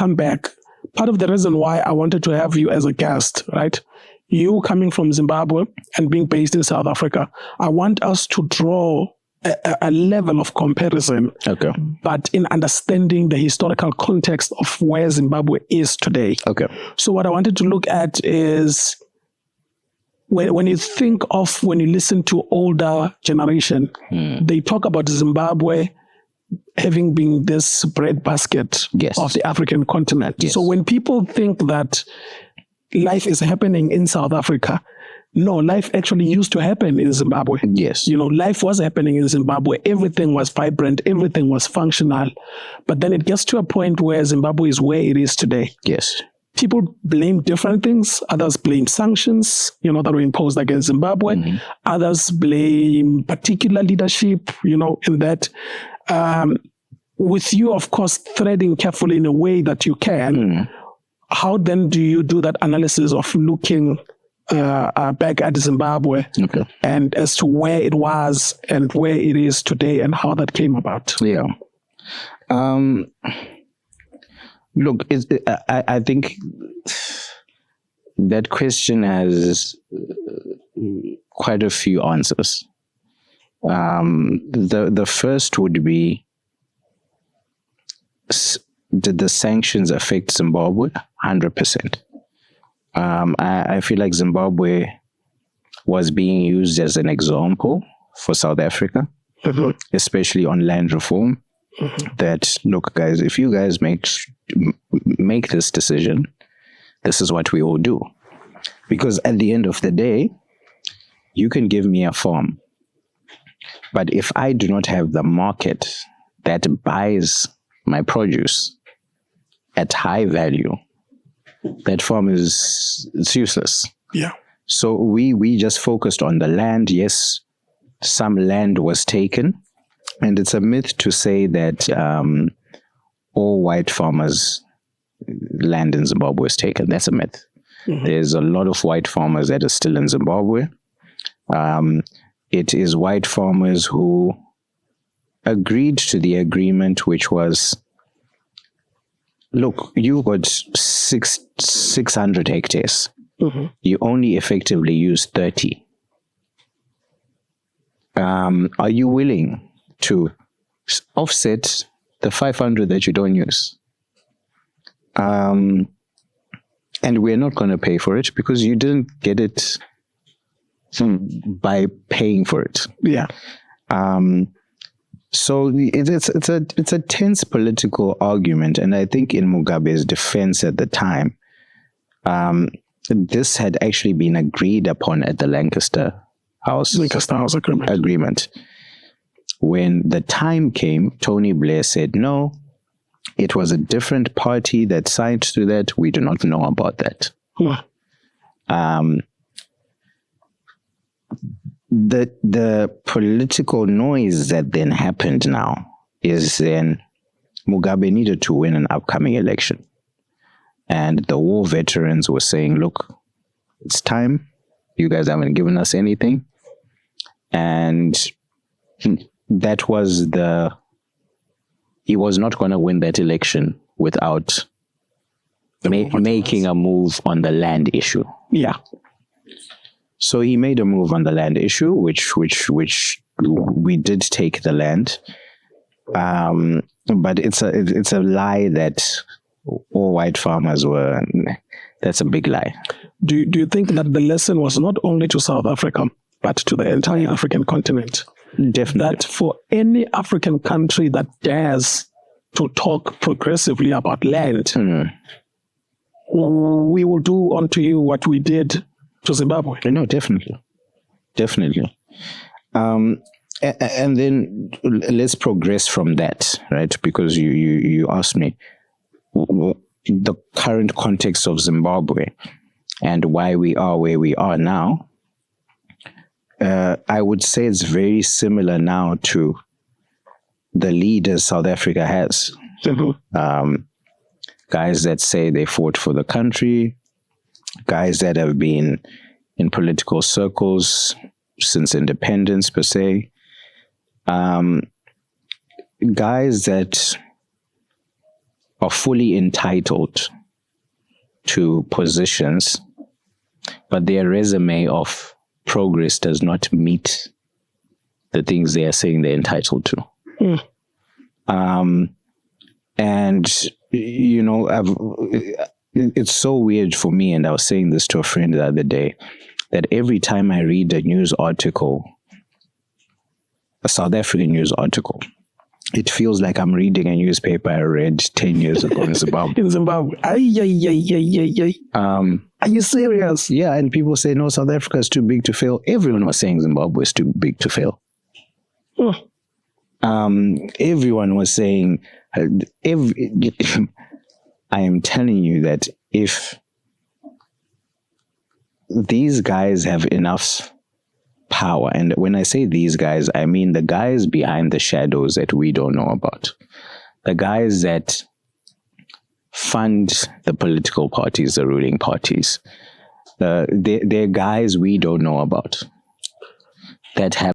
come back, part of the reason why I wanted to have you as a guest, right? You coming from Zimbabwe and being based in South Africa, I want us to draw a level of comparison, okay, but in understanding the historical context of where Zimbabwe is today. Okay. So what I wanted to look at is when you listen to older generation, they talk about Zimbabwe having been this breadbasket of the African continent. Yes. So when people think that life is happening in South Africa, no, life actually used to happen in Zimbabwe. Yes. Life was happening in Zimbabwe. Everything was vibrant. Everything was functional. But then it gets to a point where Zimbabwe is where it is today. Yes. People blame different things. Others blame sanctions, that were imposed against Zimbabwe. Mm-hmm. Others blame particular leadership, in that. With you, of course, threading carefully in a way that you can, how then do you do that analysis of looking back at Zimbabwe and as to where it was and where it is today and how that came about? Yeah. Look, I think that question has quite a few answers. The first would be, did the sanctions affect Zimbabwe? 100%. I feel like Zimbabwe was being used as an example for South Africa, especially on land reform. That, look, guys, if you guys make this decision, this is what we will do. Because at the end of the day, you can give me a farm, but if I do not have the market that buys my produce at high value, that farm it's useless. Yeah. So we just focused on the land. Yes, some land was taken, and it's a myth to say that all white farmers' land in Zimbabwe is taken. That's a myth. There's a lot of white farmers that are still in Zimbabwe. It is white farmers who agreed to the agreement, which was, look, you got 600 hectares. You only effectively use 30. Are you willing to offset the 500 that you don't use? And we're not going to pay for it because you didn't get it by paying for it. Yeah. So it's a tense political argument, and I think in Mugabe's defense at the time, this had actually been agreed upon at the Lancaster House agreement. When the time came, Tony Blair said, no, it was a different party that signed to that. We do not know about that. The political noise that then happened now is then Mugabe needed to win an upcoming election. And the war veterans were saying, look, it's time. You guys haven't given us anything. And that was he was not going to win that election without making a move on the land issue. Yeah. So he made a move on the land issue, which we did take the land. But it's a lie that all white farmers were. That's a big lie. Do you think that the lesson was not only to South Africa, but to the entire African continent? Definitely. That for any African country that dares to talk progressively about land, we will do unto you what we did to Zimbabwe. No, definitely. And then let's progress from that, right? Because you asked me the current context of Zimbabwe and why we are where we are now. I would say it's very similar now to the leaders South Africa has. Guys that say they fought for the country, guys that have been in political circles since independence per se, guys that are fully entitled to positions, but their resume of progress does not meet the things they are saying they're entitled to. And, you know, it's so weird for me, and I was saying this to a friend the other day, that every time I read a news article, a South African news article, it feels like I'm reading a newspaper I read 10 years ago in Zimbabwe. In Zimbabwe. Are you serious? Yeah, and people say, no, South Africa is too big to fail. Everyone was saying Zimbabwe is too big to fail. Everyone was saying, I am telling you that if these guys have enough power, and when I say these guys, I mean the guys behind the shadows that we don't know about, the guys that fund the political parties, the ruling parties, they're guys we don't know about that have